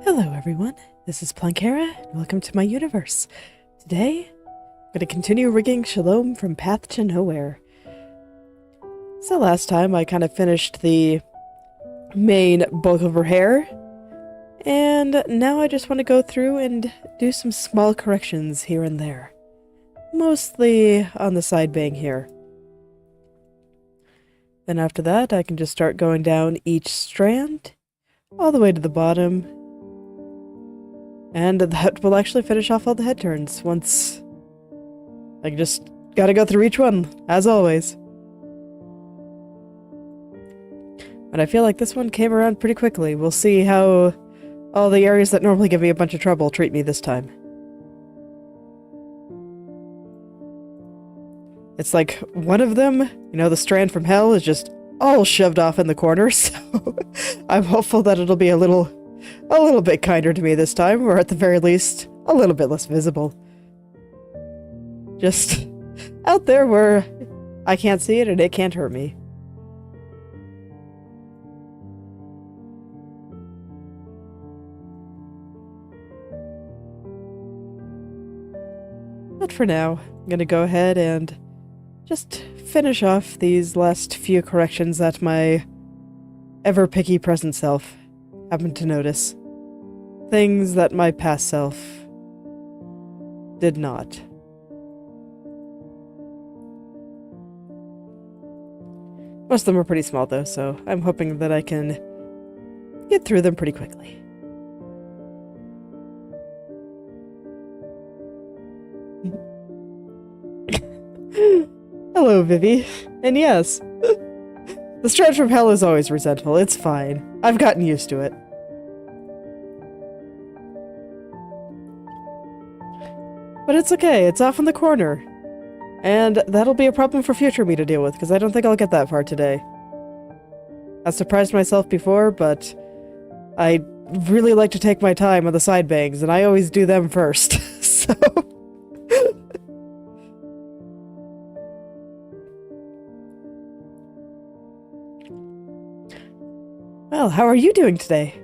Hello everyone, this is Plunkera, and welcome to my universe. Today, I'm going to continue rigging Shalom from Path to Nowhere. So last time I kind of finished the main bulk of her hair, and now I just want to go through and do some small corrections here and there. Mostly on the side bang here. Then after that, I can just start going down each strand, all the way to the bottom. And that will actually finish off all the head turns once I just gotta go through each one, as always. But I feel like this one came around pretty quickly. We'll see how all the areas that normally give me a bunch of trouble treat me this time. It's like one of them, you know, the strand from hell is just all shoved off in the corner, so I'm hopeful that it'll be a little bit kinder to me this time, or at the very least, a little bit less visible. Just out there where I can't see it and it can't hurt me. But for now, I'm gonna go ahead and just finish off these last few corrections that my ever-picky present self happened to notice. Things that my past self did not. Most of them are pretty small though, so I'm hoping that I can get through them pretty quickly. Hello, Vivi. And yes, the strand from hell is always resentful. It's fine. I've gotten used to it. But it's okay. It's off in the corner. And that'll be a problem for future me to deal with, because I don't think I'll get that far today. I surprised myself before, but I really like to take my time on the side bangs, and I always do them first. So... Well, how are you doing today?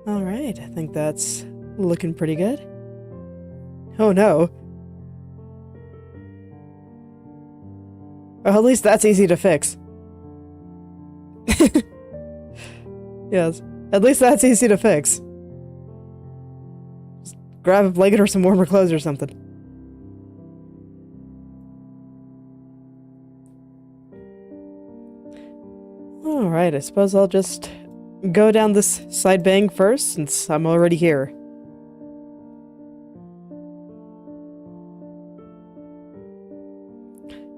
Alright, I think that's looking pretty good. Oh no. Well, at least that's easy to fix. Yes, at least that's easy to fix. Grab a blanket or some warmer clothes or something. Alright, I suppose I'll just go down this side bang first, since I'm already here.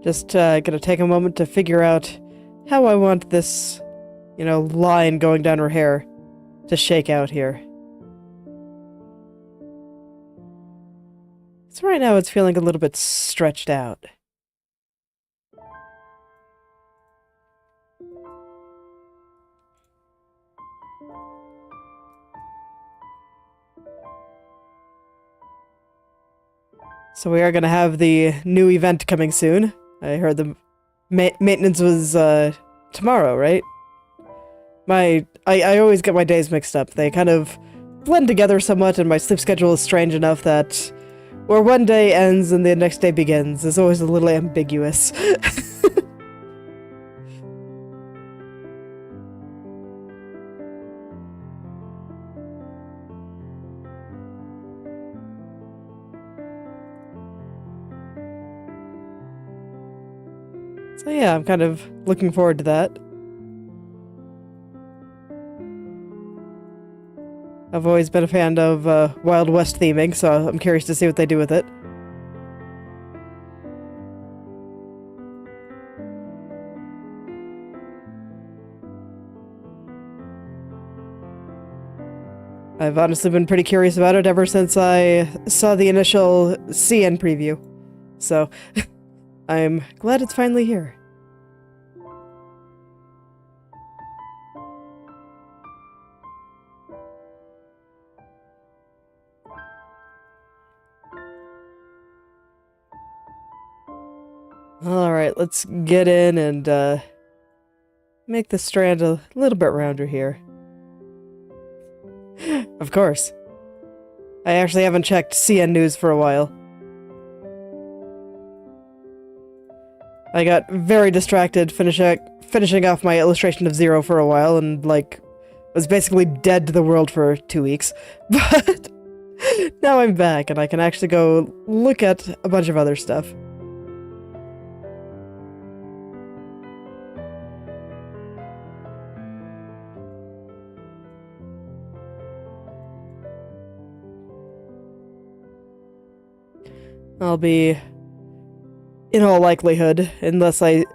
Just gonna take a moment to figure out how I want this, you know, line going down her hair to shake out here. So right now it's feeling a little bit stretched out. So we are going to have the new event coming soon. I heard the maintenance was tomorrow, right? I always get my days mixed up. They kind of blend together somewhat, and my sleep schedule is strange enough that where one day ends and the next day begins is always a little ambiguous. So yeah, I'm kind of looking forward to that. I've always been a fan of Wild West theming, so I'm curious to see what they do with it. I've honestly been pretty curious about it ever since I saw the initial CN preview. So, I'm glad it's finally here. Alright, let's get in and make the strand a little bit rounder here. Of course. I actually haven't checked CN News for a while. I got very distracted finishing off my illustration of Zero for a while and, like, was basically dead to the world for 2 weeks. But now I'm back and I can actually go look at a bunch of other stuff. I'll be, in all likelihood, unless I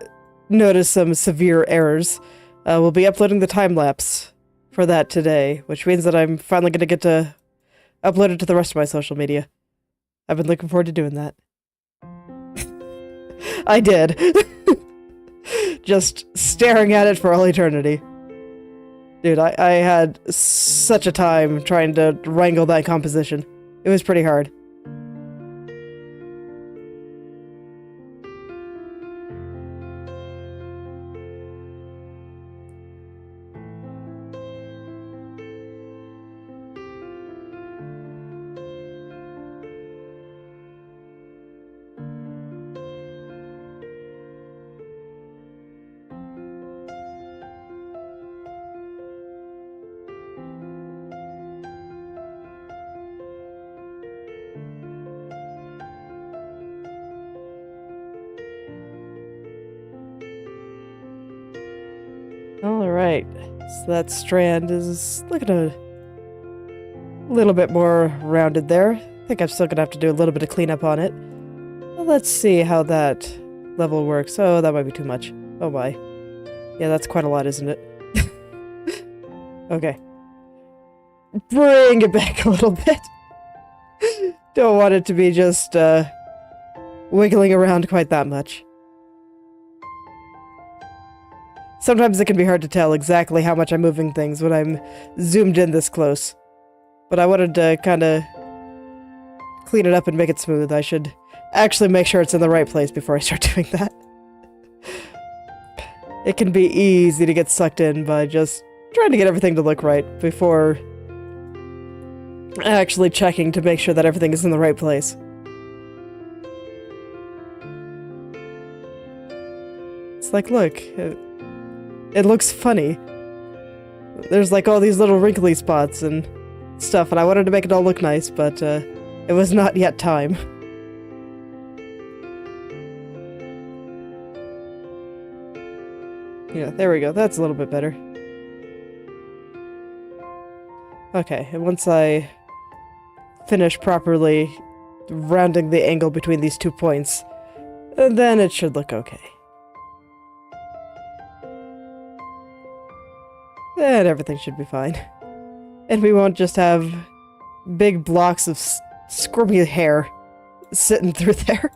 notice some severe errors, we'll be uploading the time-lapse for that today, which means that I'm finally going to get to upload it to the rest of my social media. I've been looking forward to doing that. I did. Just staring at it for all eternity. Dude, I had such a time trying to wrangle that composition. It was pretty hard. Alright, so that strand is looking a little bit more rounded there. I think I'm still gonna have to do a little bit of cleanup on it. Well, let's see how that level works. Oh, that might be too much. Oh my. Yeah, that's quite a lot, isn't it? Okay. Bring it back a little bit. Don't want it to be just, wiggling around quite that much. Sometimes it can be hard to tell exactly how much I'm moving things when I'm zoomed in this close. But I wanted to kind of clean it up and make it smooth. I should actually make sure it's in the right place before I start doing that. It can be easy to get sucked in by just trying to get everything to look right before actually checking to make sure that everything is in the right place. It's like, look, it looks funny. There's like all these little wrinkly spots and stuff, and I wanted to make it all look nice, but it was not yet time. Yeah, there we go. That's a little bit better. Okay, and once I finish properly rounding the angle between these 2 points, then it should look okay. And everything should be fine. And we won't just have big blocks of squirmy hair sitting through there.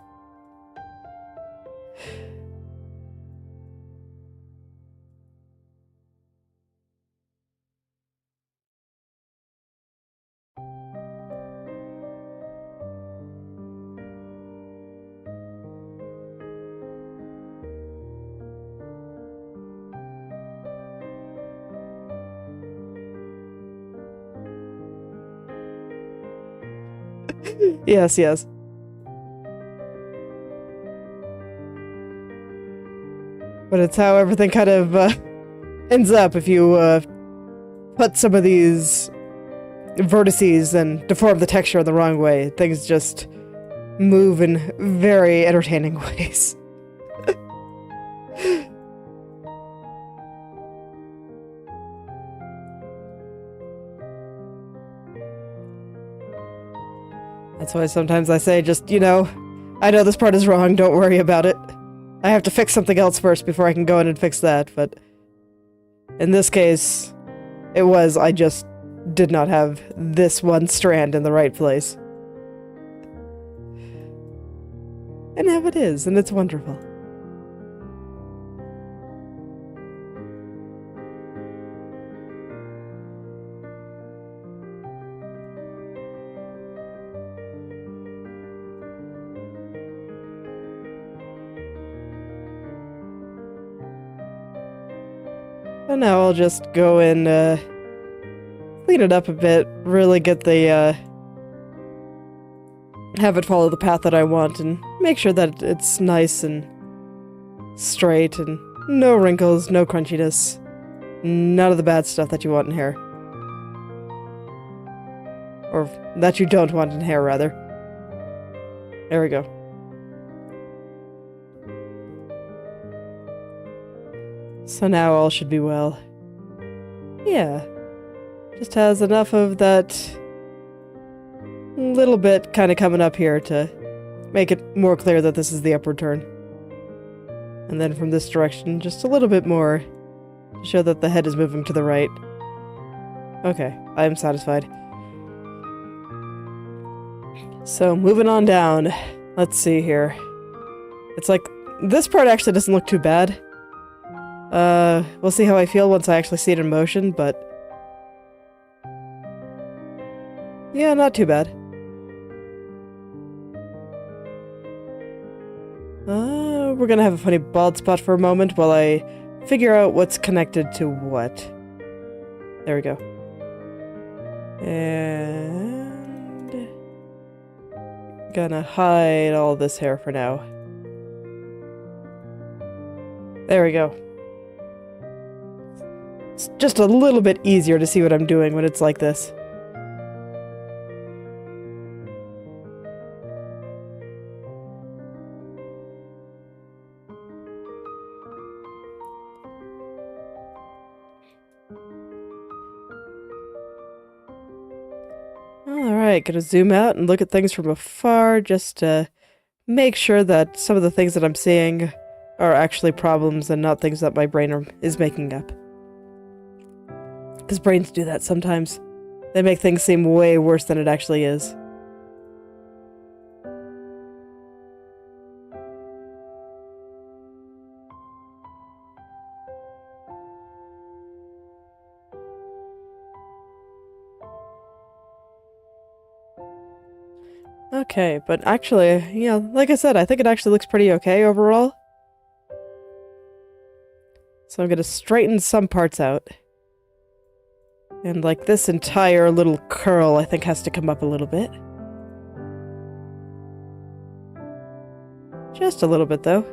Yes, yes. But it's how everything kind of ends up if you put some of these vertices and deform the texture in the wrong way. Things just move in very entertaining ways. That's why sometimes I say just, you know, I know this part is wrong, don't worry about it. I have to fix something else first before I can go in and fix that, but in this case, I just did not have this one strand in the right place. And now it is, and it's wonderful. And now I'll just go and clean it up a bit, really get the have it follow the path that I want, and make sure that it's nice and straight and no wrinkles, no crunchiness, none of the bad stuff that you want in hair. Or that you don't want in hair, rather. There we go. So now all should be well. Yeah. Just has enough of that little bit kind of coming up here to make it more clear that this is the upward turn. And then from this direction, just a little bit more to show that the head is moving to the right. Okay, I am satisfied. So, moving on down. Let's see here. It's like, this part actually doesn't look too bad. We'll see how I feel once I actually see it in motion, but... yeah, not too bad. We're gonna have a funny bald spot for a moment while I figure out what's connected to what. There we go. And... gonna hide all this hair for now. There we go. It's just a little bit easier to see what I'm doing when it's like this. Alright, gonna zoom out and look at things from afar just to make sure that some of the things that I'm seeing are actually problems and not things that my brain is making up. Because brains do that sometimes. They make things seem way worse than it actually is. Okay, but actually, you know, like I said, I think it actually looks pretty okay overall. So I'm gonna straighten some parts out. And like this entire little curl, I think, has to come up a little bit. Just a little bit, though.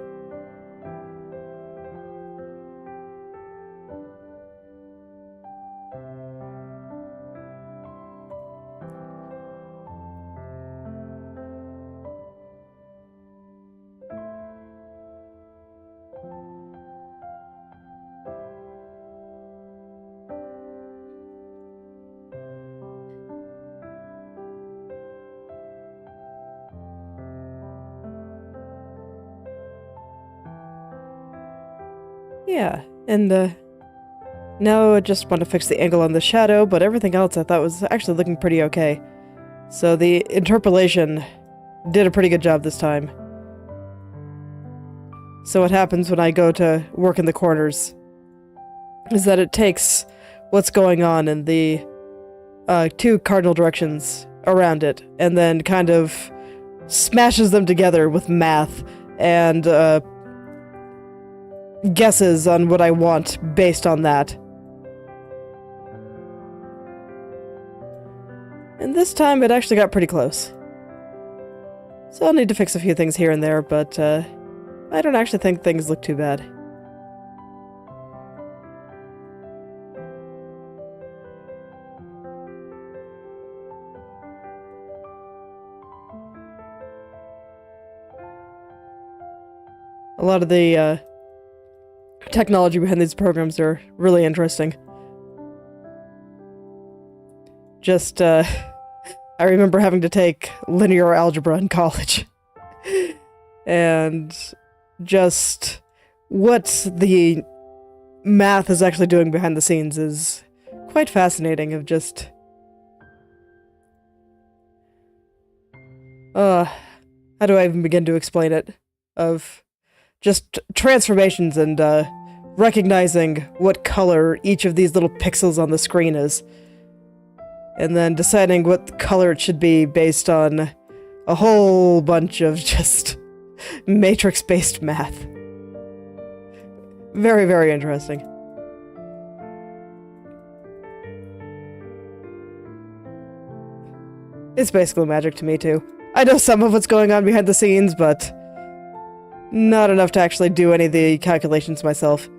Yeah, and now I just want to fix the angle on the shadow, but everything else I thought was actually looking pretty okay. So the interpolation did a pretty good job this time. So what happens when I go to work in the corners is that it takes what's going on in the two cardinal directions around it, and then kind of smashes them together with math and guesses on what I want based on that. And this time it actually got pretty close. So I'll need to fix a few things here and there, but I don't actually think things look too bad. A lot of the technology behind these programs are really interesting. Just, I remember having to take linear algebra in college. And just what the math is actually doing behind the scenes is quite fascinating. Of just... how do I even begin to explain it? Of just transformations and recognizing what color each of these little pixels on the screen is. And then deciding what color it should be based on a whole bunch of just matrix-based math. Very, very interesting. It's basically magic to me, too. I know some of what's going on behind the scenes, but not enough to actually do any of the calculations myself.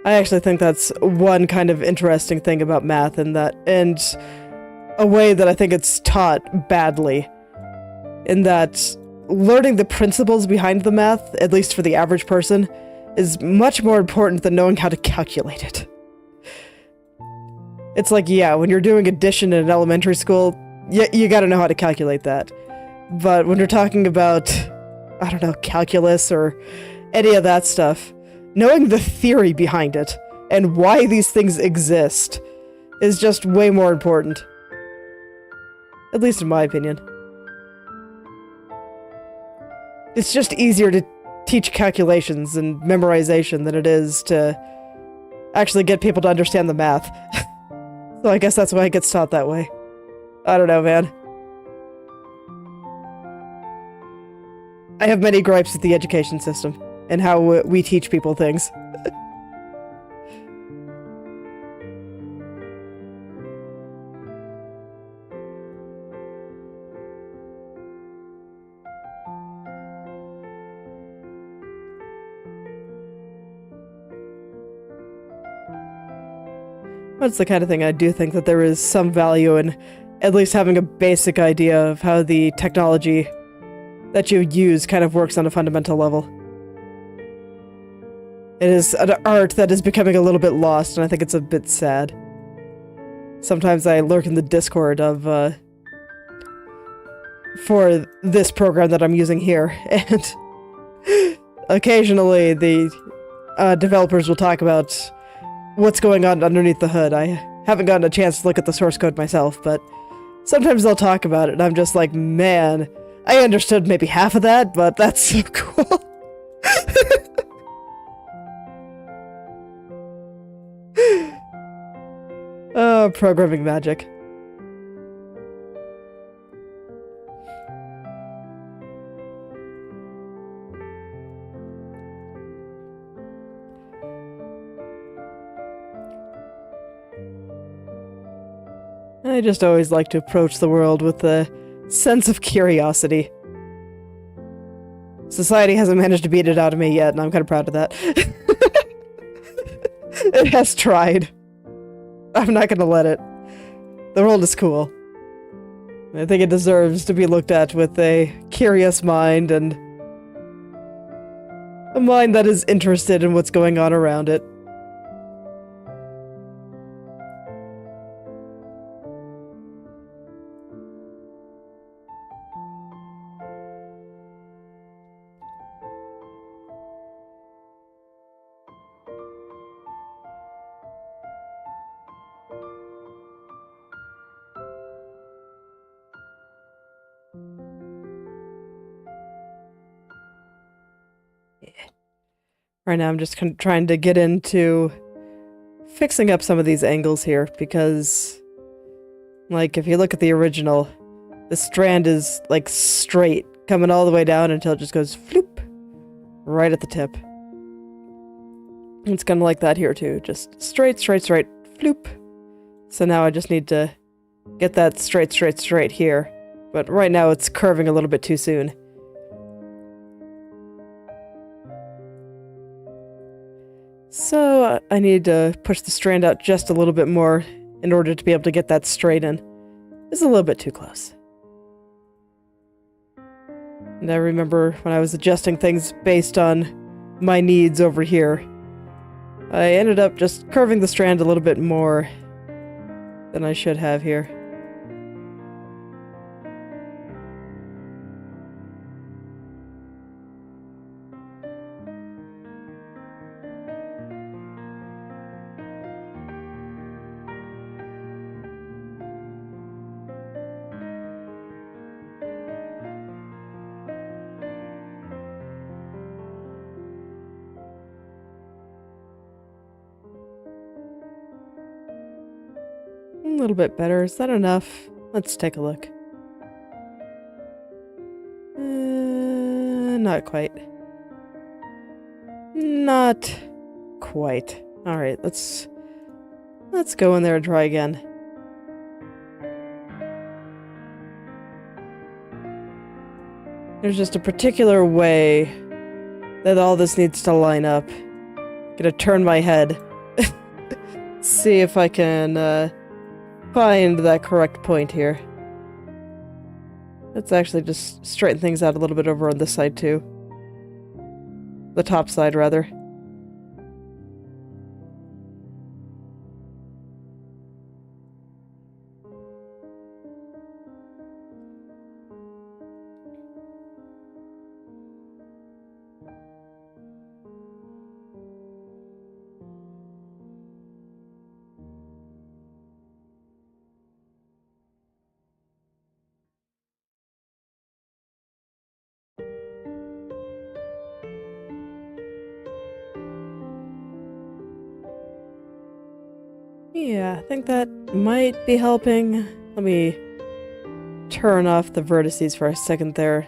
I actually think that's one kind of interesting thing about math, and a way that I think it's taught badly, in that learning the principles behind the math, at least for the average person, is much more important than knowing how to calculate it. It's like, yeah, when you're doing addition in elementary school, you gotta know how to calculate that. But when you're talking about, I don't know, calculus or any of that stuff, knowing the theory behind it and why these things exist is just way more important. At least in my opinion. It's just easier to teach calculations and memorization than it is to actually get people to understand the math. So I guess that's why it gets taught that way. I don't know, man. I have many gripes with the education system and how we teach people things. That's the kind of thing I do think that there is some value in at least having a basic idea of how the technology that you use kind of works on a fundamental level. It is an art that is becoming a little bit lost, and I think it's a bit sad. Sometimes I lurk in the Discord of, for this program that I'm using here, and occasionally the developers will talk about what's going on underneath the hood. I haven't gotten a chance to look at the source code myself, but sometimes they'll talk about it, and I'm just like, man, I understood maybe half of that, but that's so cool. Oh, programming magic. I just always like to approach the world with a sense of curiosity. Society hasn't managed to beat it out of me yet, and I'm kind of proud of that. It has tried. I'm not gonna let it. The world is cool. I think it deserves to be looked at with a curious mind, and a mind that is interested in what's going on around it. Right now I'm just trying to get into fixing up some of these angles here, because, like, if you look at the original, the strand is, like, straight, coming all the way down until it just goes floop, right at the tip. It's kind of like that here, too. Just straight, straight, straight, floop. So now I just need to get that straight, straight, straight here. But right now it's curving a little bit too soon. So I need to push the strand out just a little bit more in order to be able to get that straight in. It's a little bit too close. And I remember when I was adjusting things based on my needs over here, I ended up just curving the strand a little bit more than I should have here. A little bit better. Is that enough? Let's take a look. Not quite. Not quite. Alright, let's go in there and try again. There's just a particular way that all this needs to line up. Gonna turn my head. See if I can find that correct point here. Let's actually just straighten things out a little bit over on this side too. The top side, rather. Yeah, I think that might be helping. Let me turn off the vertices for a second there.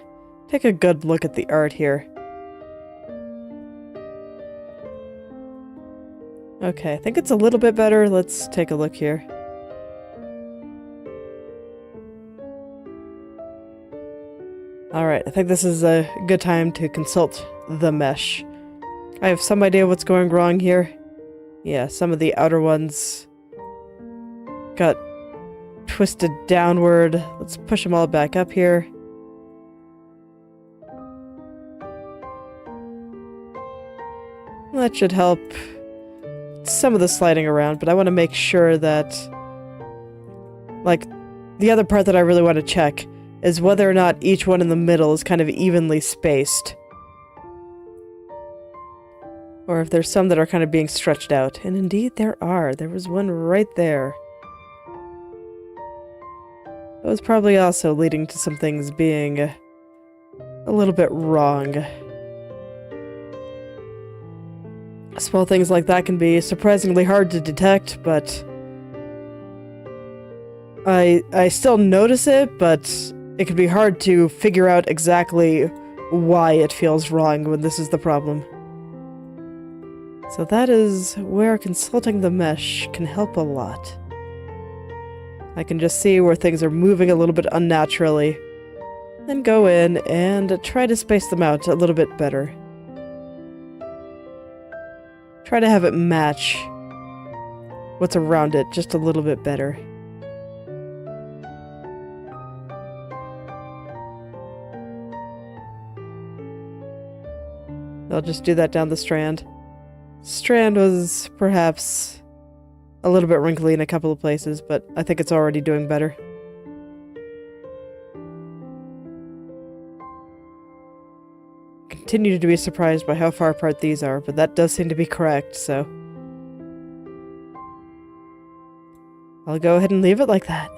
Take a good look at the art here. Okay, I think it's a little bit better. Let's take a look here. Alright, I think this is a good time to consult the mesh. I have some idea what's going wrong here. Yeah, some of the outer ones got twisted downward. Let's push them all back up here. That should help some of the sliding around, but I want to make sure that, like, the other part that I really want to check is whether or not each one in the middle is kind of evenly spaced. Or if there's some that are kind of being stretched out. And indeed there are. There was one right there. That was probably also leading to some things being a little bit wrong. Small things like that can be surprisingly hard to detect, but I still notice it, but it can be hard to figure out exactly why it feels wrong when this is the problem. So that is where consulting the mesh can help a lot. I can just see where things are moving a little bit unnaturally, then go in and try to space them out a little bit better. Try to have it match what's around it just a little bit better. I'll just do that down the strand. Strand was perhaps a little bit wrinkly in a couple of places, but I think it's already doing better. Continue to be surprised by how far apart these are, but that does seem to be correct, so I'll go ahead and leave it like that.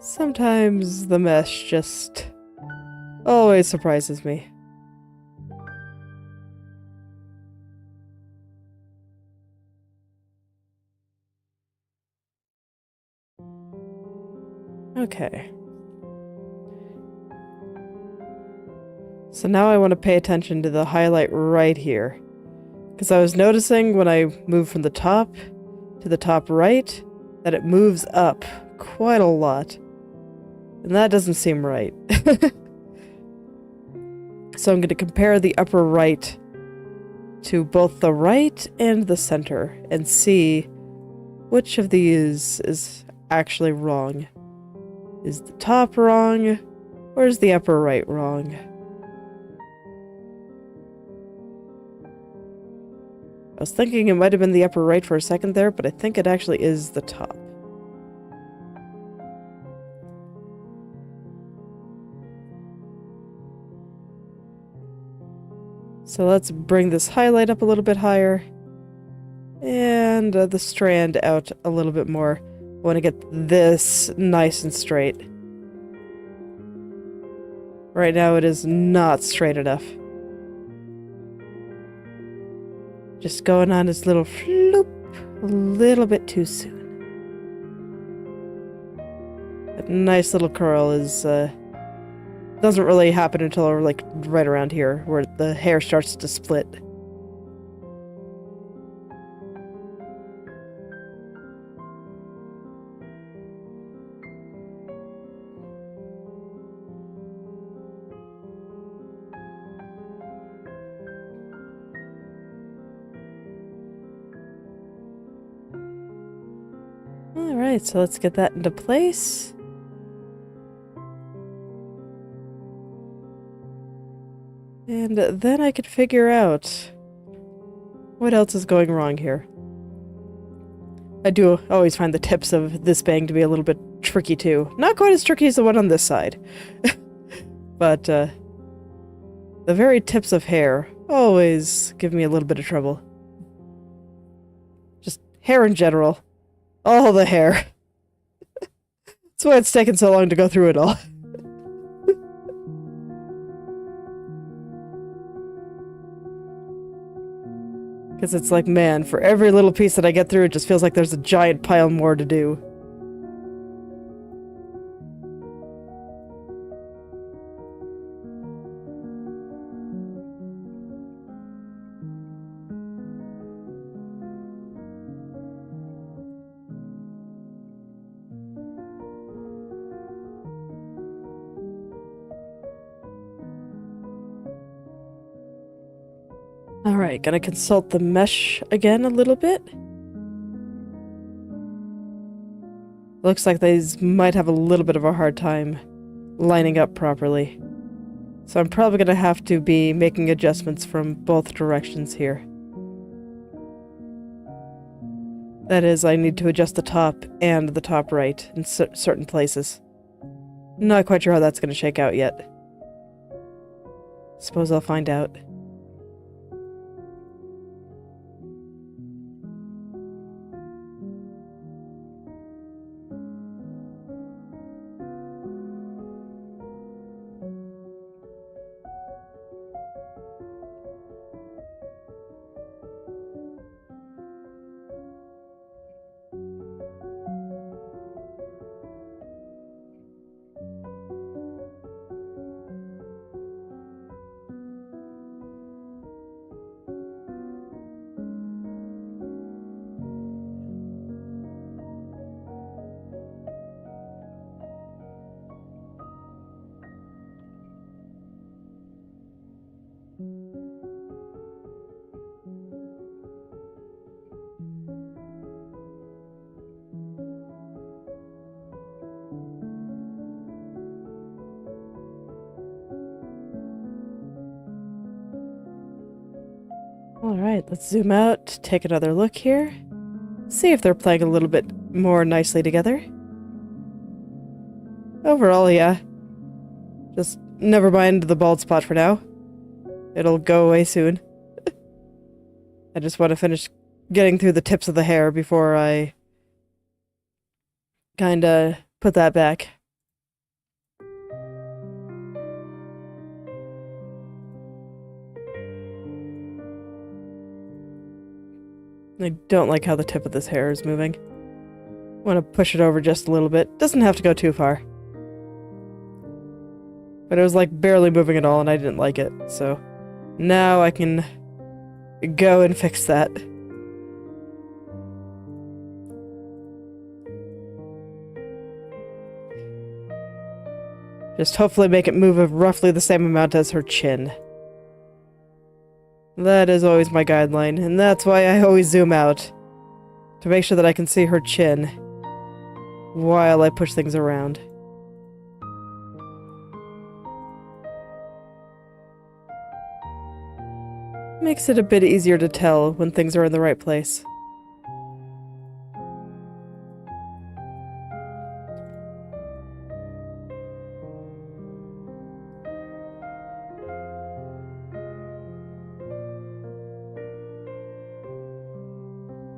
Sometimes the mesh just always surprises me. Okay. So now I want to pay attention to the highlight right here. Because I was noticing when I moved from the top to the top right that it moves up quite a lot. And that doesn't seem right. So I'm going to compare the upper right to both the right and the center and see which of these is actually wrong. Is the top wrong, or is the upper right wrong? I was thinking it might have been the upper right for a second there, but I think it actually is the top. So let's bring this highlight up a little bit higher, and the strand out a little bit more. I want to get this nice and straight. Right now it is not straight enough. Just going on this little floop a little bit too soon. That nice little curl is doesn't really happen until like right around here where the hair starts to split. Alright, so let's get that into place. And then I could figure out what else is going wrong here. I do always find the tips of this bang to be a little bit tricky too. Not quite as tricky as the one on this side. But the very tips of hair always give me a little bit of trouble. Just hair in general. All the hair. That's why it's taken so long to go through it all. Because it's like, man, for every little piece that I get through, it just feels like there's a giant pile more to do. Alright, gonna consult the mesh again a little bit. Looks like these might have a little bit of a hard time lining up properly. So I'm probably gonna have to be making adjustments from both directions here. That is, I need to adjust the top and the top right in certain places. Not quite sure how that's gonna shake out yet. Suppose I'll find out. Alright, let's zoom out, take another look here. See if they're playing a little bit more nicely together. Overall, yeah. Just never mind the bald spot for now. It'll go away soon. I just want to finish getting through the tips of the hair before I kinda put that back. I don't like how the tip of this hair is moving. Want to push it over just a little bit. Doesn't have to go too far. But it was like barely moving at all and I didn't like it, so now I can go and fix that. Just hopefully make it move roughly the same amount as her chin. That is always my guideline, and that's why I always zoom out. To make sure that I can see her chin while I push things around. Makes it a bit easier to tell when things are in the right place.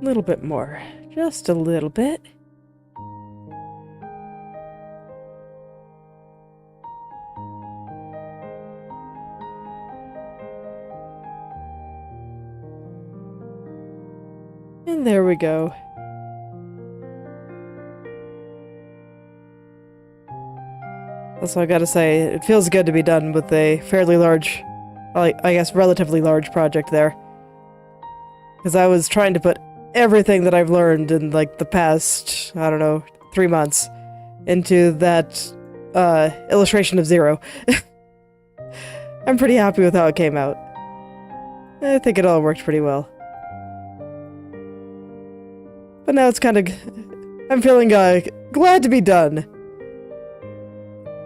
A little bit more. Just a little bit. And there we go. Also, I gotta say, it feels good to be done with a fairly large, I guess relatively large project there. Because I was trying to put everything that I've learned in, like, the past, I don't know, 3 months into that, illustration of 0. I'm pretty happy with how it came out. I think it all worked pretty well. But now it's kind of I'm feeling glad to be done.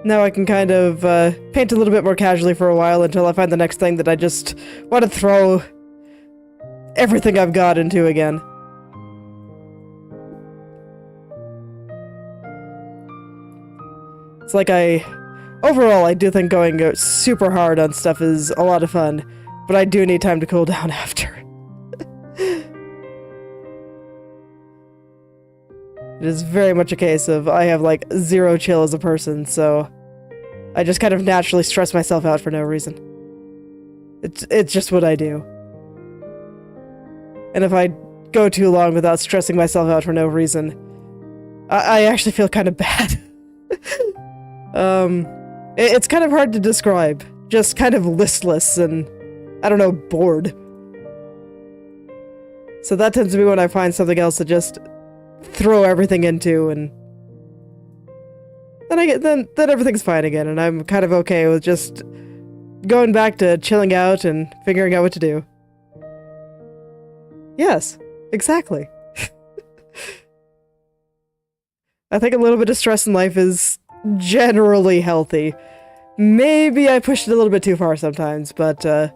Now I can kind of paint a little bit more casually for a while until I find the next thing that I just want to throw everything I've got into again. It's like overall, I do think going super hard on stuff is a lot of fun, but I do need time to cool down after. It is very much a case of I have like zero chill as a person, so I just kind of naturally stress myself out for no reason. It's just what I do. And if I go too long without stressing myself out for no reason, I actually feel kind of bad. It's kind of hard to describe. Just kind of listless and, I don't know, bored. So that tends to be when I find something else to just throw everything into, and then everything's fine again, and I'm kind of okay with just going back to chilling out and figuring out what to do. Yes, exactly. I think a little bit of stress in life is generally healthy. Maybe I pushed it a little bit too far sometimes, but I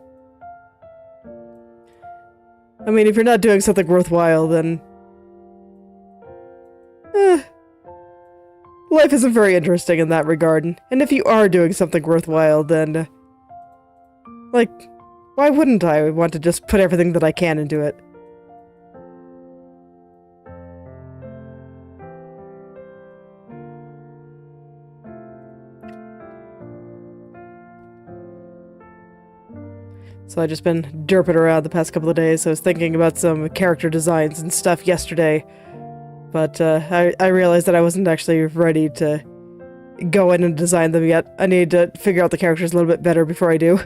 mean, if you're not doing something worthwhile, then life isn't very interesting in that regard. And if you are doing something worthwhile, then like, why wouldn't I want to just put everything that I can into it? So I've just been derping around the past couple of days. I was thinking about some character designs and stuff yesterday, but I realized that I wasn't actually ready to go in and design them yet. I need to figure out the characters a little bit better before I do.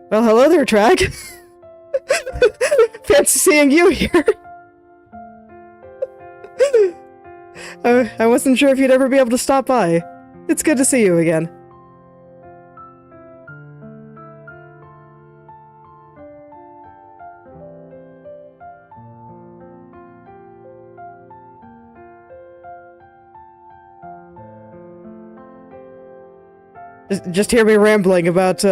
Well, hello there, Trag. Fancy seeing you here. I wasn't sure if you'd ever be able to stop by. It's good to see you again. Just hear me rambling about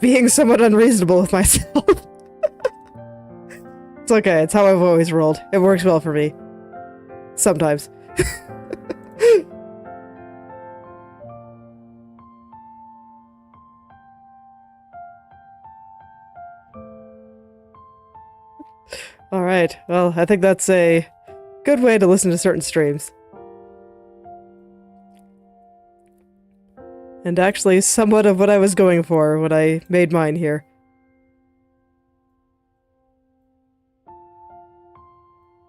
being somewhat unreasonable with myself. It's okay, it's how I've always rolled. It works well for me. Sometimes. Alright, well, I think that's a good way to listen to certain streams. And actually, somewhat of what I was going for when I made mine here. I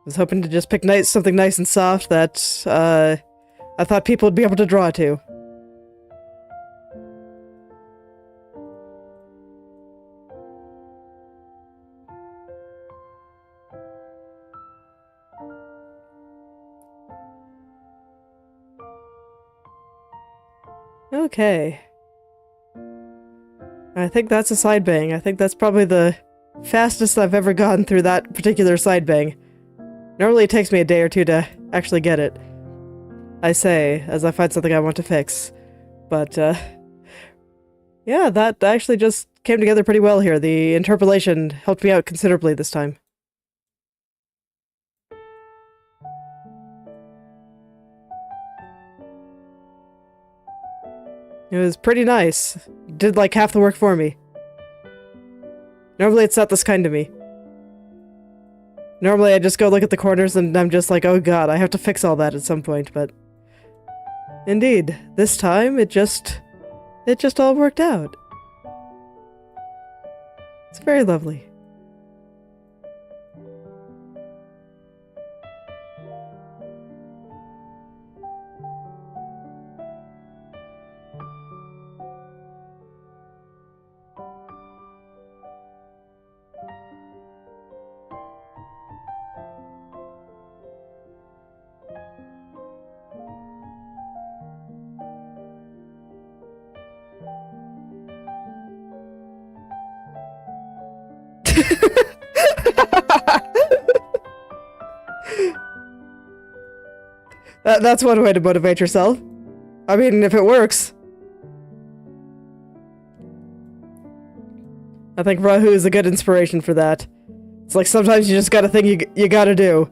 was hoping to just pick something nice and soft that I thought people would be able to draw to. Okay. I think that's a side bang. I think that's probably the fastest I've ever gotten through that particular side bang. Normally it takes me a day or two to actually get it. I say, as I find something I want to fix. But, yeah, that actually just came together pretty well here. The interpolation helped me out considerably this time. It was pretty nice. Did like half the work for me. Normally it's not this kind to me. Normally I just go look at the corners and I'm just like, oh god, I have to fix all that at some point, but... Indeed, this time it just all worked out. It's very lovely. That's one way to motivate yourself. I mean, if it works. I think Rahu is a good inspiration for that. It's like sometimes you just got a thing you gotta do.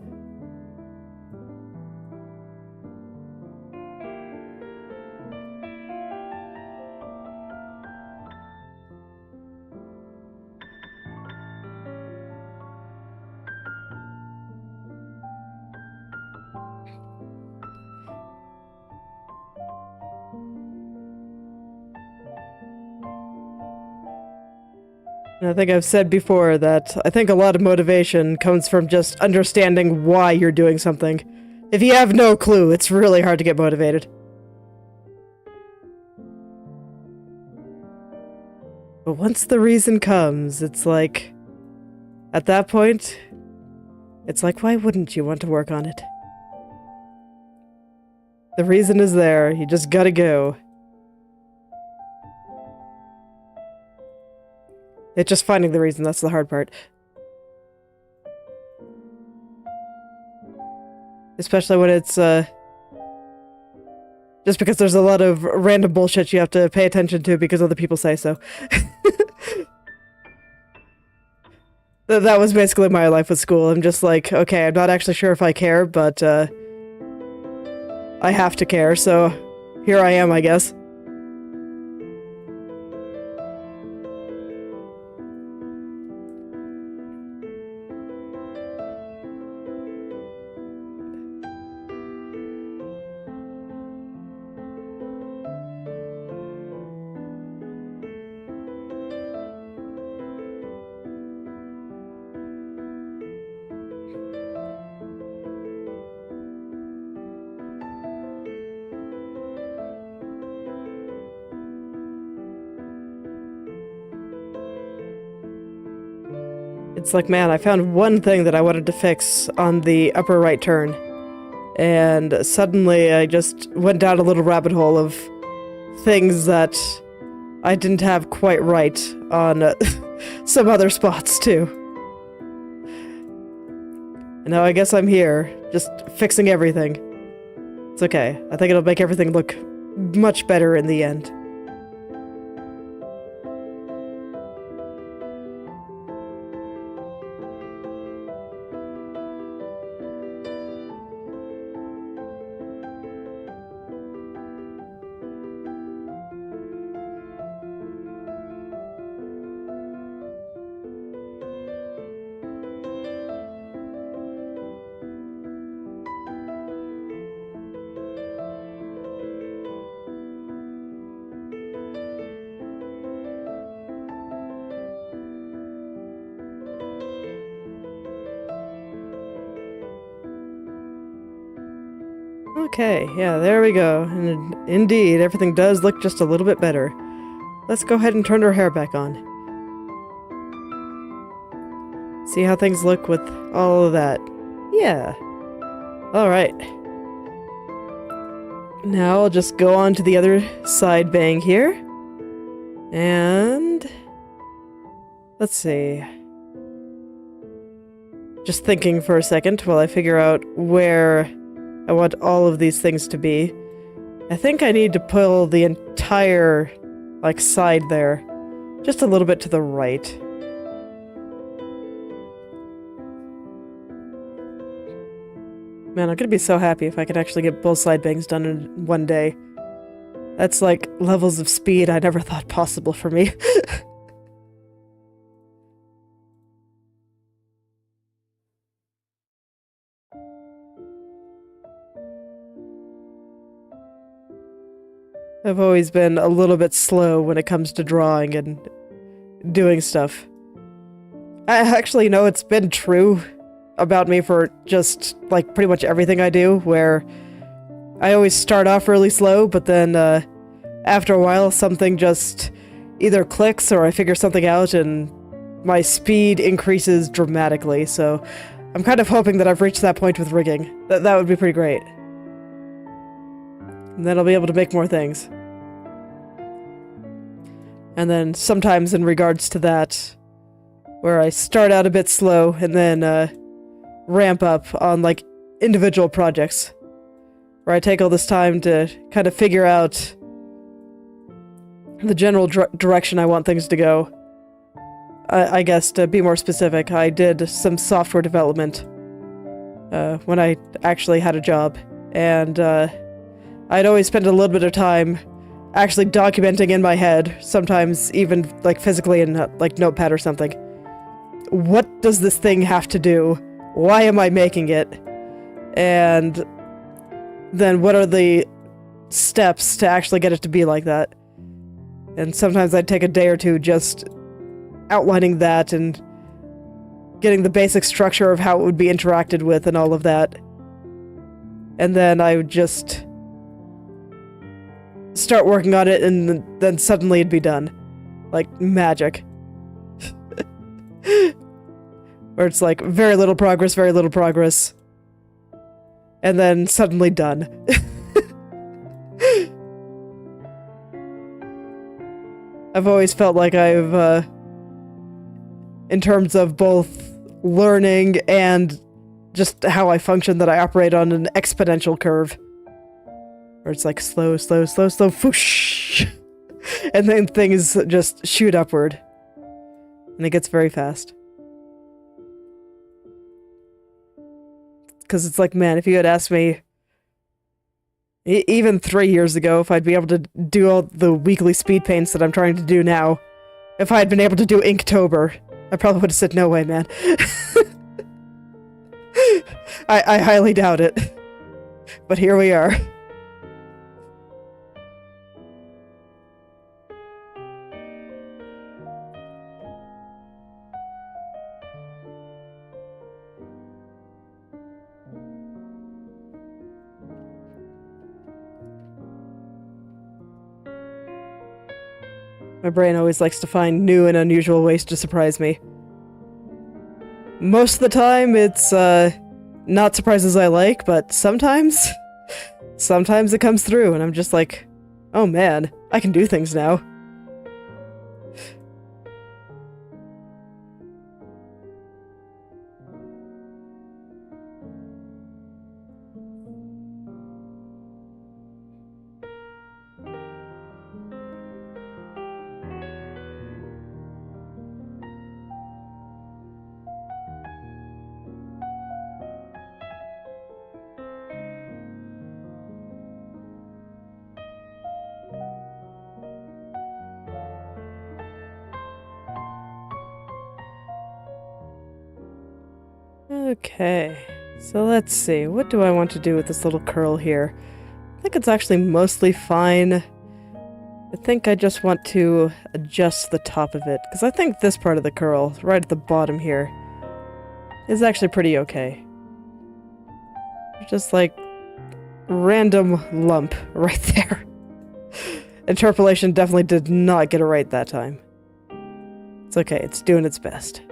I think I've said before that I think a lot of motivation comes from just understanding why you're doing something. If you have no clue, it's really hard to get motivated. But once the reason comes, it's like... At that point, it's like, why wouldn't you want to work on it? The reason is there, you just gotta go. It's just finding the reason, that's the hard part. Especially when it's, just because there's a lot of random bullshit you have to pay attention to because other people say so. That was basically my life with school. I'm just like, okay, I'm not actually sure if I care, but, I have to care, so here I am, I guess. It's like, man, I found one thing that I wanted to fix on the upper right turn. And suddenly I just went down a little rabbit hole of things that I didn't have quite right on some other spots, too. And now I guess I'm here, just fixing everything. It's okay. I think it'll make everything look much better in the end. Okay, yeah, there we go. And indeed, everything does look just a little bit better. Let's go ahead and turn her hair back on. See how things look with all of that. Yeah. Alright. Now I'll just go on to the other side bang here. And... let's see. Just thinking for a second while I figure out where I want all of these things to be. I think I need to pull the entire, like, side there just a little bit to the right. Man, I'm gonna be so happy if I can actually get both side bangs done in one day. That's like levels of speed I never thought possible for me. I've always been a little bit slow when it comes to drawing and doing stuff. I actually know it's been true about me for just, like, pretty much everything I do, where I always start off really slow, but then, after a while, something just either clicks or I figure something out and my speed increases dramatically, so I'm kind of hoping that I've reached that point with rigging. That would be pretty great. And then I'll be able to make more things. And then sometimes in regards to that, where I start out a bit slow and then ramp up on like individual projects. where I take all this time to kind of figure out the general direction I want things to go. I guess, to be more specific, I did some software development when I actually had a job, and I'd always spend a little bit of time actually documenting in my head, sometimes even like physically in like Notepad or something. What does this thing have to do? Why am I making it? And then what are the steps to actually get it to be like that? And sometimes I'd take a day or two just outlining that and getting the basic structure of how it would be interacted with and all of that. And then I would just start working on it, and then suddenly it'd be done. Like magic. Where it's like very little progress, and then suddenly done. I've always felt like I've, in terms of both learning and just how I function, that I operate on an exponential curve. Where it's like slow, whoosh! And then things just shoot upward. And it gets very fast. Because it's like, man, if you had asked me even 3 years ago if I'd be able to do all the weekly speed paints that I'm trying to do now, if I had been able to do Inktober, I probably would have said, no way, man. I highly doubt it. But here we are. My brain always likes to find new and unusual ways to surprise me. Most of the time, it's, not surprises I like, but sometimes it comes through, and I'm just like, oh man, I can do things now. Okay, so let's see. What do I want to do with this little curl here? I think it's actually mostly fine. I think I just want to adjust the top of it, because I think this part of the curl, right at the bottom here, is actually pretty okay. Just like random lump right there. Interpolation definitely did not get it right that time. It's okay, it's doing its best.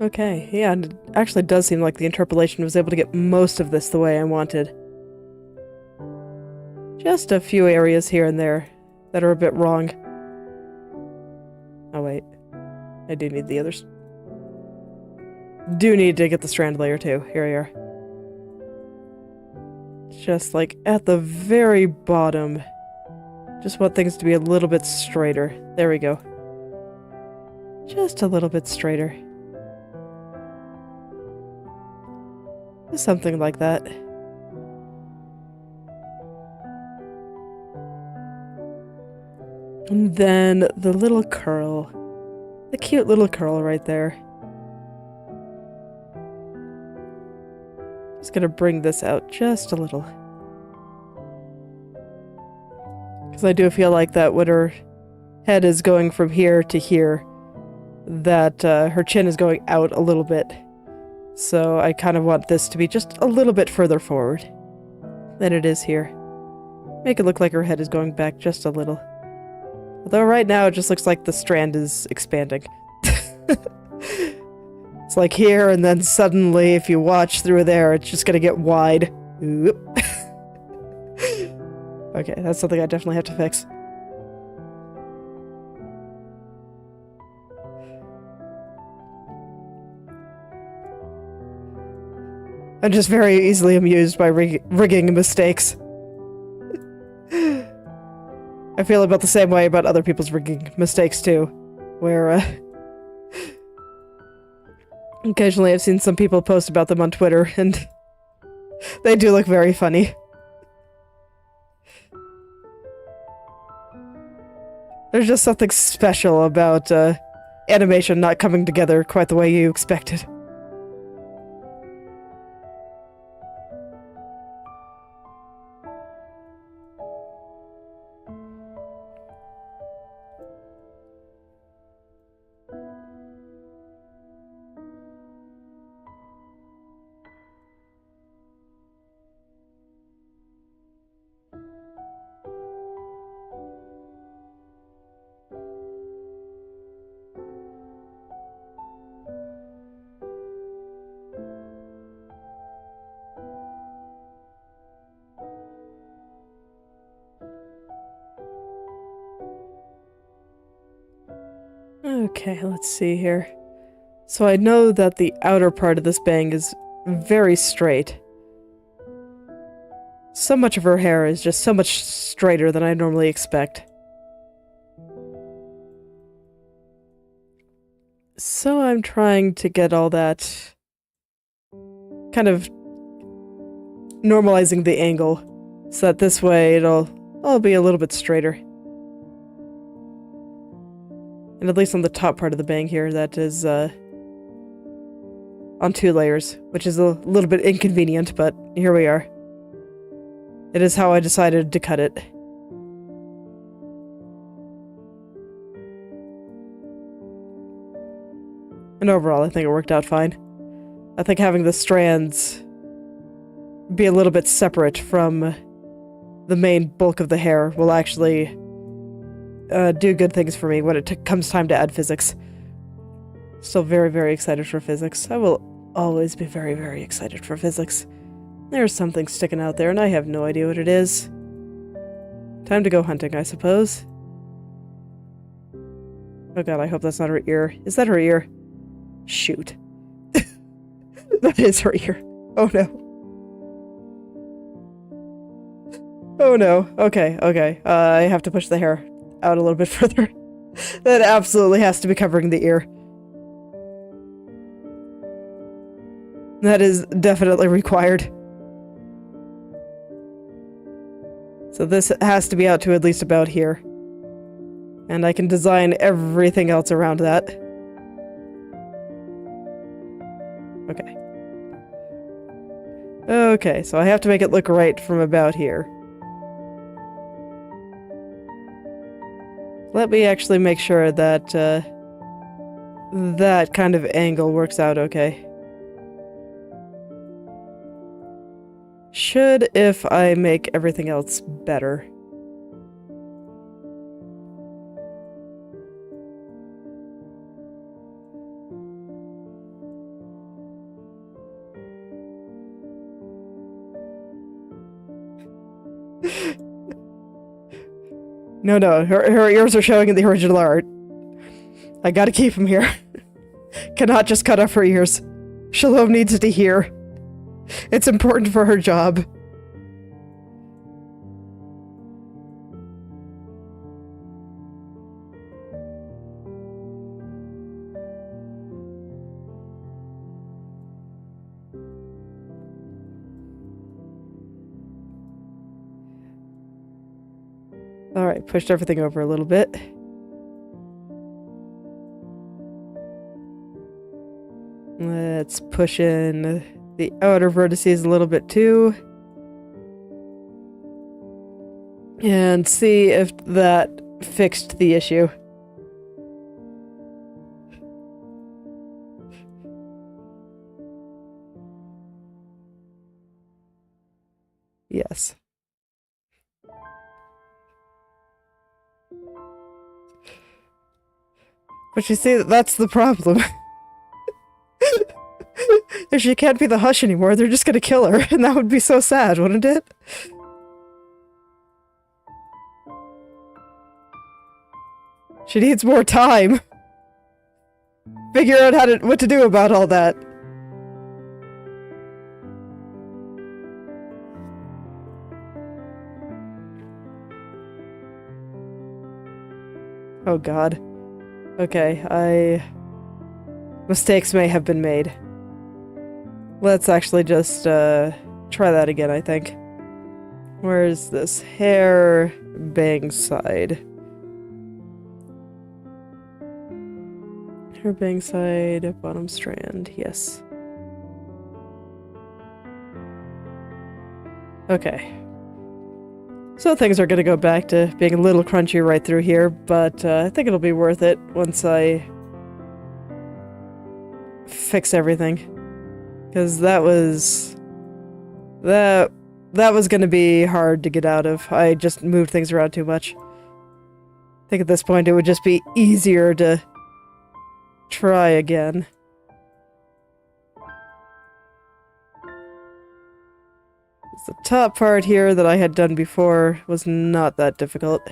Okay, yeah, and it actually does seem like the interpolation was able to get most of this the way I wanted. Just a few areas here and there that are a bit wrong. Oh wait, I do need the others. Do need to get the strand layer too. Here we are. Just like at the very bottom. Just want things to be a little bit straighter. There we go. Just a little bit straighter. Something like that. And then the little curl. The cute little curl right there. Just gonna bring this out just a little. Because I do feel like that when her head is going from here to here, that her chin is going out a little bit. So I kind of want this to be just a little bit further forward than it is here. Make it look like her head is going back just a little. Although right now it just looks like the strand is expanding. It's like here, and then suddenly if you watch through there, it's just gonna get wide. Oop. Okay, that's something I definitely have to fix. I'm just very easily amused by rigging mistakes. I feel about the same way about other people's rigging mistakes too, where occasionally I've seen some people post about them on Twitter, and they do look very funny. There's just something special about animation not coming together quite the way you expected. Okay, let's see here. So I know that the outer part of this bang is very straight. So much of her hair is just so much straighter than I normally expect. So I'm trying to get all that kind of normalizing the angle so that this way it'll all be a little bit straighter. And at least on the top part of the bang here, that is on 2 layers, which is a little bit inconvenient, but here we are. It is how I decided to cut it. And overall, I think it worked out fine. I think having the strands be a little bit separate from the main bulk of the hair will actually do good things for me when it comes time to add physics. Still very, very excited for physics. I will always be very, very excited for physics. There's something sticking out there, and I have no idea what it is. Time to go hunting, I suppose. Oh god, I hope that's not her ear. Is that her ear? Shoot. That is her ear. Oh no. Oh no. Okay, okay. I have to push the hair out a little bit further. That absolutely has to be covering the ear. That is definitely required. So this has to be out to at least about here. And I can design everything else around that. Okay. Okay, so I have to make it look right from about here. Let me actually make sure that that kind of angle works out okay. Should if I make everything else better. No, her ears are showing in the original art. I gotta keep them here. Cannot just cut off her ears. Shalom needs to hear. It's important for her job. Alright, pushed everything over a little bit. Let's push in the outer vertices a little bit too. and see if that fixed the issue. Yes. But you see, that's the problem. If she can't be the Hush anymore, they're just gonna kill her, and that would be so sad, wouldn't it? She needs more time. Figure out what to do about all that. Oh god. Okay, mistakes may have been made. Let's actually just, try that again, I think. Where is this? Hair bang side. Hair bang side, bottom strand, yes. Okay. So things are gonna go back to being a little crunchy right through here, but I think it'll be worth it once I fix everything. Because that was gonna be hard to get out of. I just moved things around too much. I think at this point it would just be easier to try again. The top part here that I had done before was not that difficult.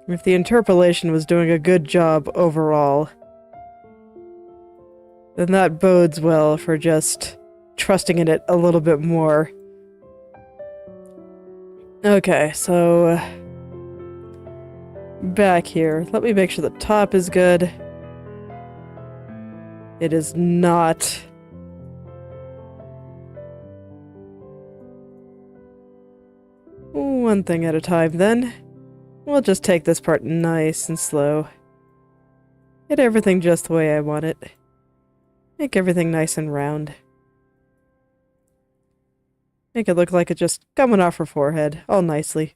If the interpolation was doing a good job overall, then that bodes well for just trusting in it a little bit more. Okay, so back here. Let me make sure the top is good. It is not. One thing at a time, then. We'll just take this part nice and slow. Get everything just the way I want it. Make everything nice and round. Make it look like it's just coming off her forehead, all nicely.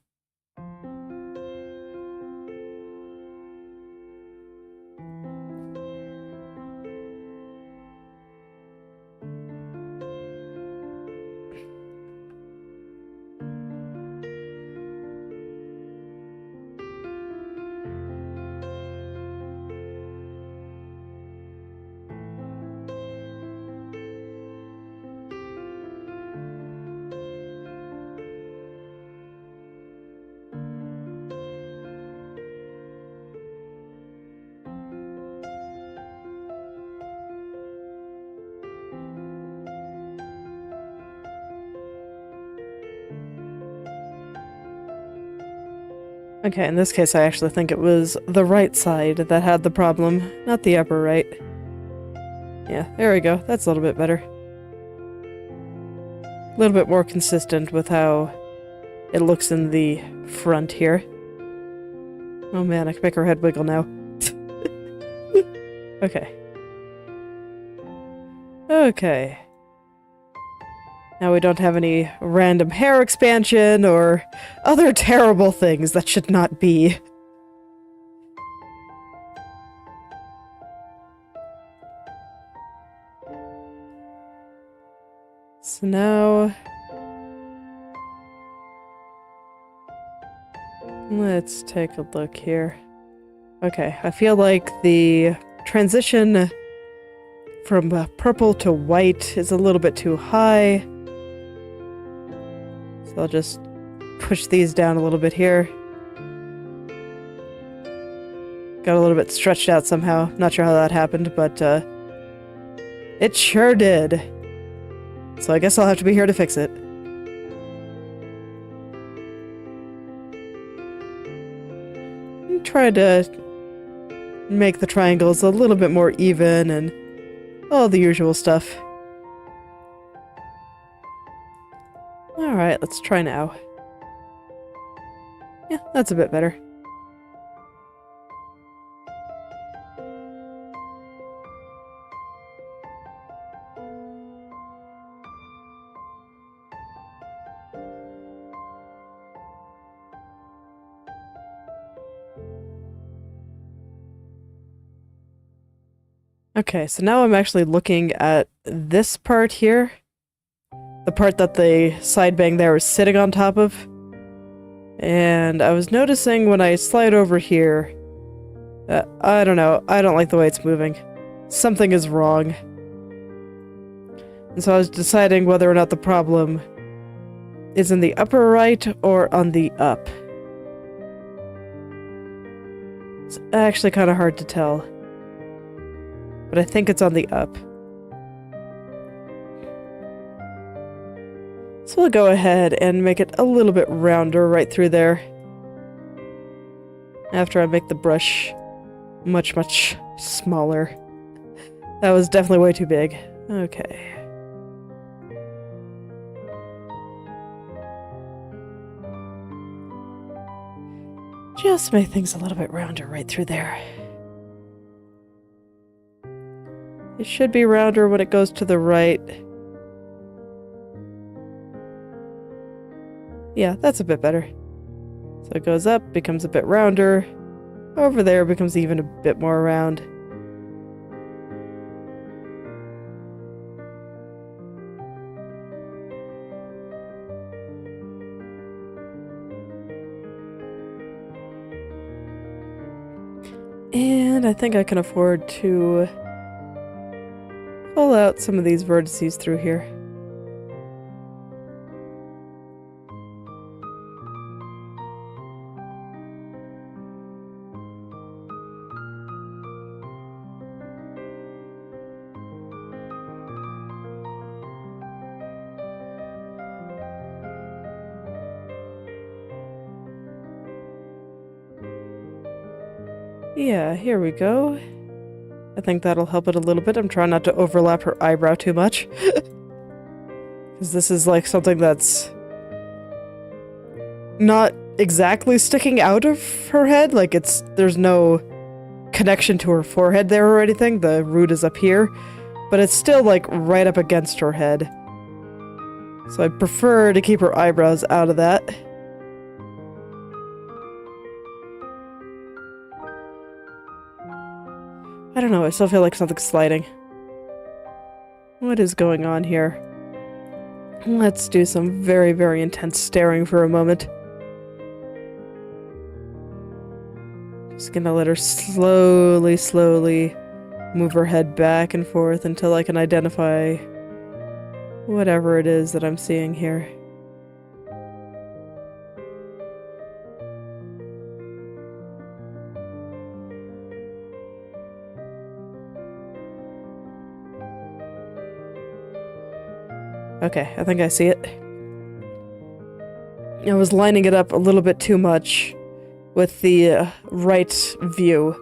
Okay, in this case I actually think it was the right side that had the problem, not the upper right. Yeah, there we go. That's a little bit better. A little bit more consistent with how it looks in the front here. Oh man, I can make her head wiggle now. Okay. Okay. Now we don't have any random hair expansion or other terrible things that should not be. So now... let's take a look here. Okay, I feel like the transition from purple to white is a little bit too high. So I'll just push these down a little bit here. Got a little bit stretched out somehow. Not sure how that happened, but it sure did. So I guess I'll have to be here to fix it. Try to make the triangles a little bit more even and all the usual stuff. Alright, let's try now. Yeah, that's a bit better. Okay, so now I'm actually looking at this part here. The part that the side bang there is sitting on top of. And I was noticing when I slide over here, I don't know, I don't like the way it's moving. Something is wrong. And so I was deciding whether or not the problem is in the upper right or on the up. It's actually kind of hard to tell. But I think it's on the up. So we'll go ahead and make it a little bit rounder right through there. After I make the brush much, much smaller. That was definitely way too big. Okay. Just make things a little bit rounder right through there. It should be rounder when it goes to the right. Yeah, that's a bit better. So it goes up, becomes a bit rounder. Over there becomes even a bit more round. And I think I can afford to pull out some of these vertices through here. Yeah, here we go. I think that'll help it a little bit. I'm trying not to overlap her eyebrow too much. Because this is like something that's not exactly sticking out of her head. Like there's no connection to her forehead there or anything. The root is up here. But it's still like right up against her head. So I prefer to keep her eyebrows out of that. I don't know, I still feel like something's sliding. What is going on here? Let's do some very, very intense staring for a moment. Just gonna let her slowly, slowly move her head back and forth until I can identify whatever it is that I'm seeing here. Okay, I think I see it. I was lining it up a little bit too much with the right view.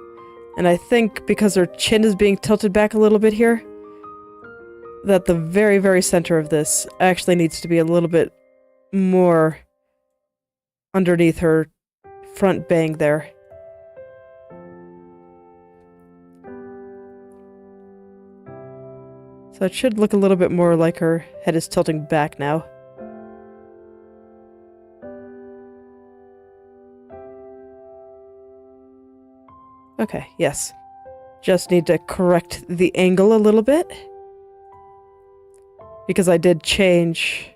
And I think because her chin is being tilted back a little bit here, that the very, very center of this actually needs to be a little bit more underneath her front bang there. So it should look a little bit more like her head is tilting back now. Okay, yes. Just need to correct the angle a little bit. Because I did change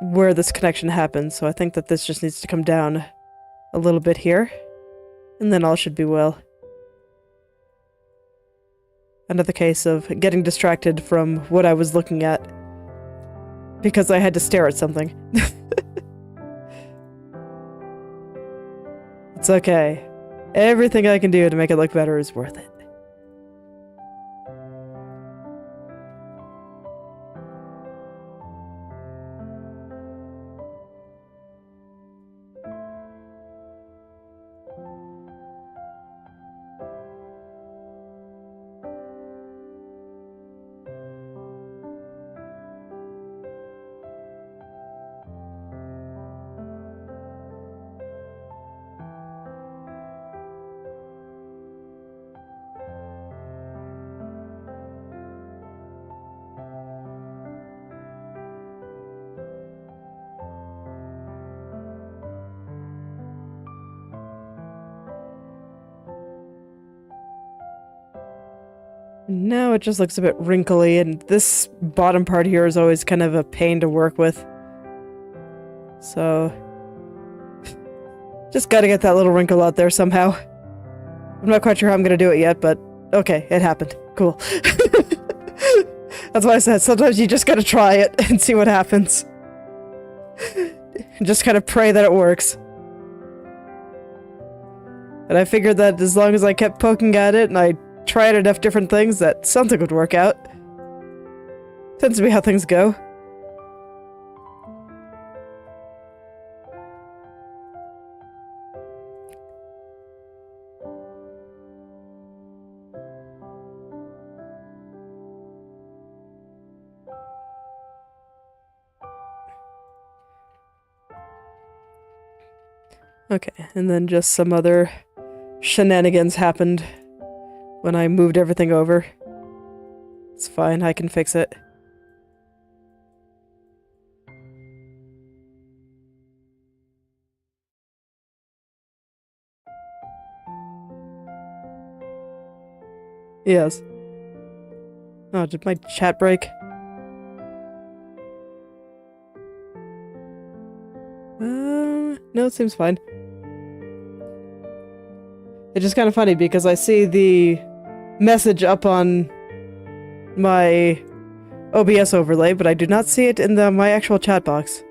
where this connection happens, so I think that this just needs to come down a little bit here. And then all should be well. Another case of getting distracted from what I was looking at because I had to stare at something. It's okay. Everything I can do to make it look better is worth it. Now it just looks a bit wrinkly, and this bottom part here is always kind of a pain to work with. So, just gotta get that little wrinkle out there somehow. I'm not quite sure how I'm gonna do it yet, but okay, it happened. Cool. That's why I said sometimes you just gotta try it and see what happens. And just kind of pray that it works. And I figured that as long as I kept poking at it and I tried enough different things that something would work out. Tends to be how things go. Okay, and then just some other shenanigans happened when I moved everything over. It's fine, I can fix it. Yes. Oh, did my chat break? No, it seems fine. It's just kind of funny because I see the message up on my OBS overlay, but I do not see it in my actual chat box.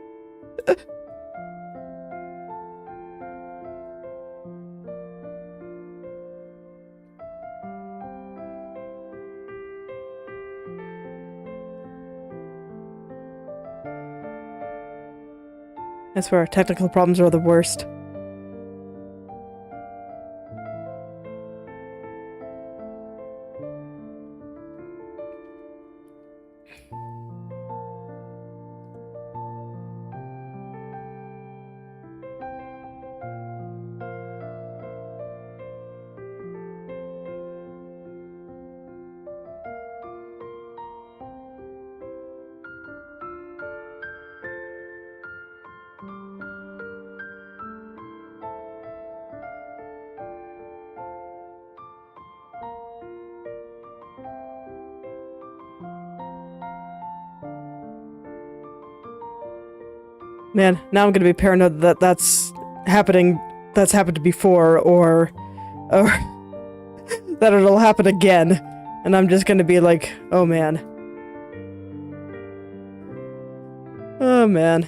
I swear, technical problems are the worst. Man, now I'm gonna be paranoid that that's happening, that's happened before, or that it'll happen again, and I'm just gonna be like, oh man. Oh man.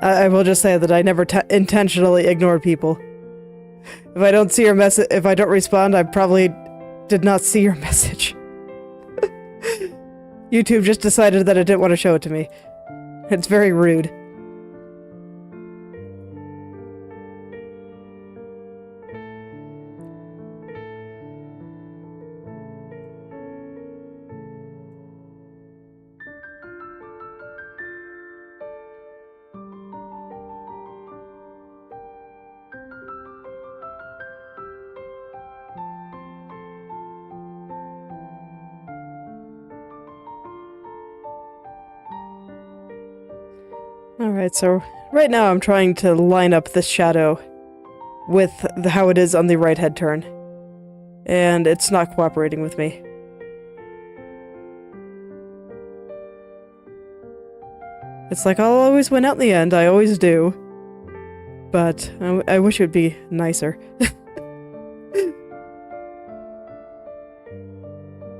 I will just say that I never intentionally ignore people. If I don't see your message, if I don't respond, I probably did not see your message. YouTube just decided that it didn't want to show it to me. It's very rude. Alright, so right now I'm trying to line up this shadow with how it is on the right head turn. And it's not cooperating with me. It's like I'll always win out in the end, I always do. But I wish it would be nicer.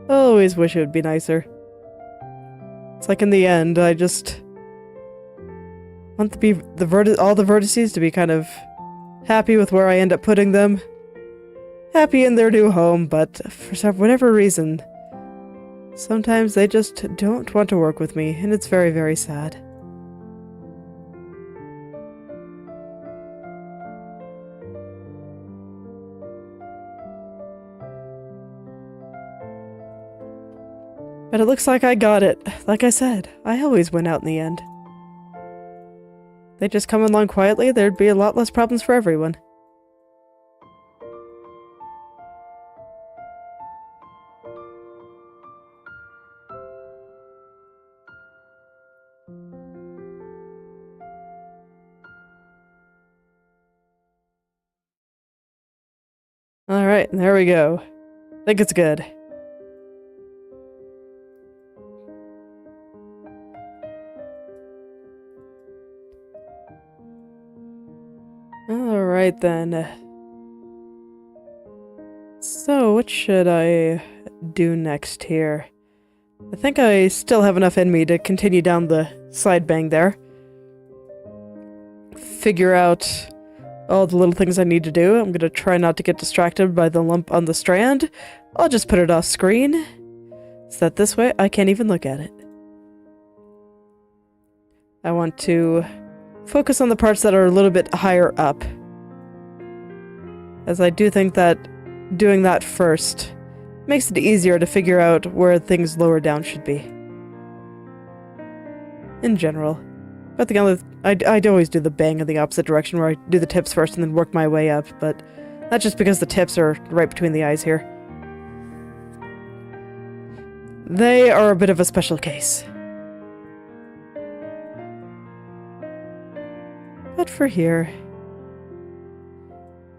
I always wish it would be nicer. It's like in the end, I just want to be all the vertices to be kind of happy with where I end up putting them. Happy in their new home, but for whatever reason, sometimes they just don't want to work with me, and it's very, very sad. But it looks like I got it. Like I said, I always win out in the end. They just come along quietly, there'd be a lot less problems for everyone. Alright, there we go. I think it's good. Alright then. So, what should I do next here? I think I still have enough in me to continue down the side bang there. Figure out all the little things I need to do. I'm gonna try not to get distracted by the lump on the strand. I'll just put it off screen, so that this way I can't even look at it. I want to focus on the parts that are a little bit higher up, as I do think that doing that first makes it easier to figure out where things lower down should be. In general. But I'd always do the bang in the opposite direction, where I do the tips first and then work my way up, but that's just because the tips are right between the eyes here. They are a bit of a special case. But for here,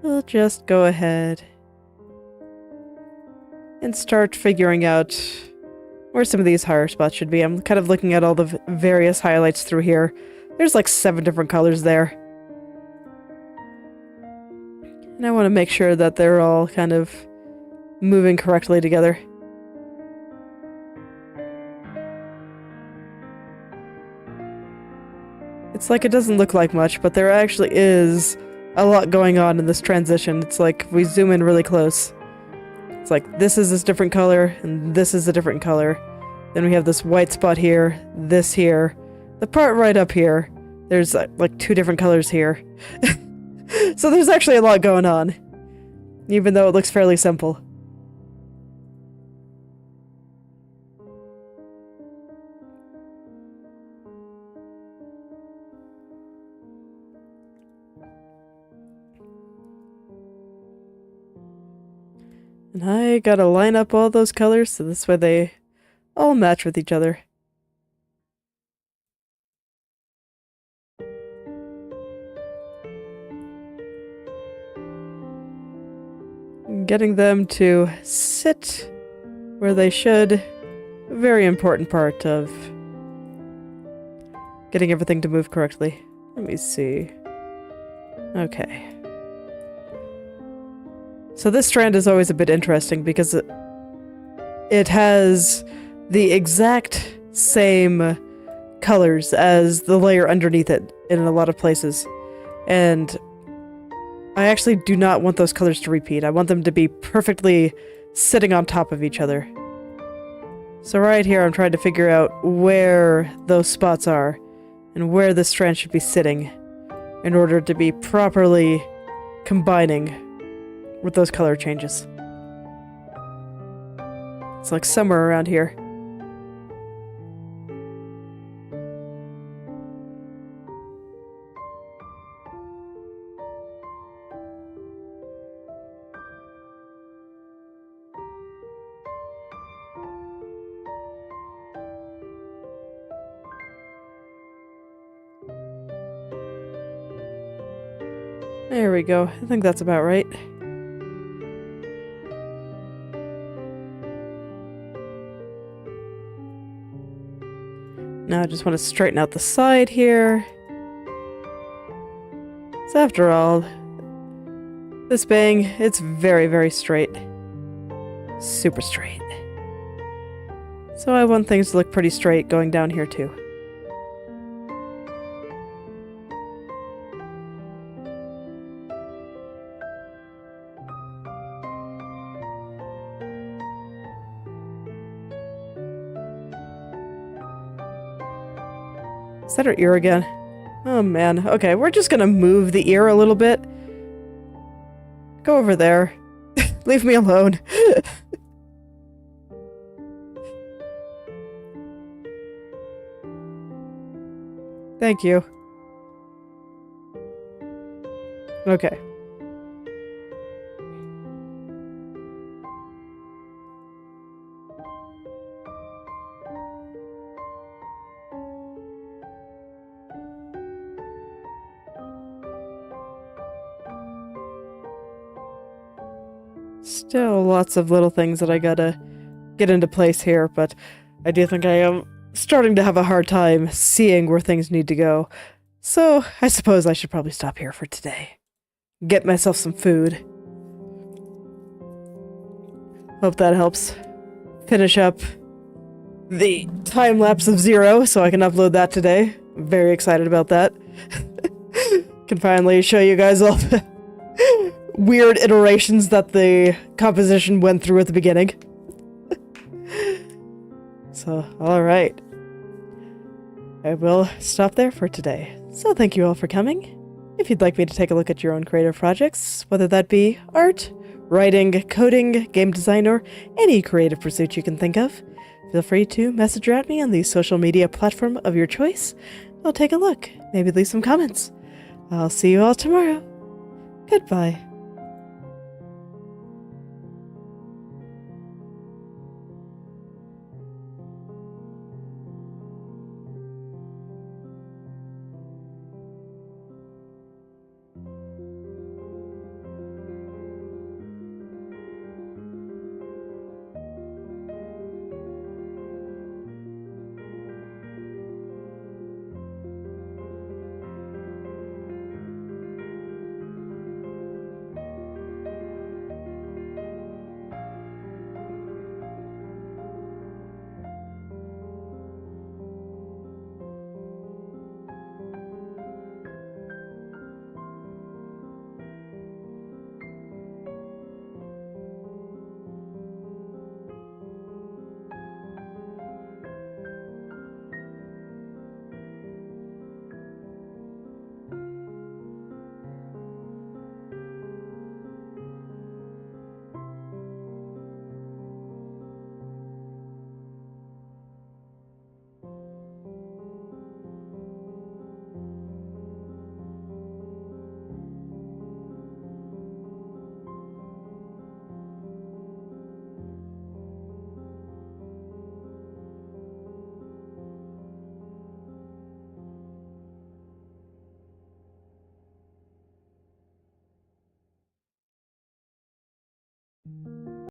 we'll just go ahead and start figuring out where some of these higher spots should be. I'm kind of looking at all the various highlights through here. There's like 7 different colors there. And I want to make sure that they're all kind of moving correctly together. It's like it doesn't look like much, but there actually is a lot going on in this transition. It's like if we zoom in really close. It's like this is this different color, and this is a different color. Then we have this white spot here, this here. The part right up here, there's like 2 different colors here. So there's actually a lot going on, even though it looks fairly simple. And I gotta line up all those colors so this way they all match with each other. Getting them to sit where they should, a very important part of getting everything to move correctly. Let me see. Okay. So this strand is always a bit interesting because it has the exact same colors as the layer underneath it in a lot of places. And I actually do not want those colors to repeat. I want them to be perfectly sitting on top of each other. So right here I'm trying to figure out where those spots are and where this strand should be sitting in order to be properly combining with those color changes. It's like somewhere around here. There we go. I think that's about right. Now I just want to straighten out the side here. So after all, this bang, it's very, very straight. Super straight. So I want things to look pretty straight going down here too. Is that her ear again? Oh man. Okay, we're just gonna move the ear a little bit. Go over there. Leave me alone. Thank you. Okay. Still lots of little things that I gotta get into place here, but I do think I am starting to have a hard time seeing where things need to go. So I suppose I should probably stop here for today. Get myself some food. Hope that helps. Finish up the time-lapse of Zero so I can upload that today. I'm very excited about that. Can finally show you guys all the weird iterations that the composition went through at the beginning. So, alright. I will stop there for today. So thank you all for coming. If you'd like me to take a look at your own creative projects, whether that be art, writing, coding, game design, or any creative pursuit you can think of, feel free to message or at me on the social media platform of your choice. I'll take a look, maybe leave some comments. I'll see you all tomorrow. Goodbye.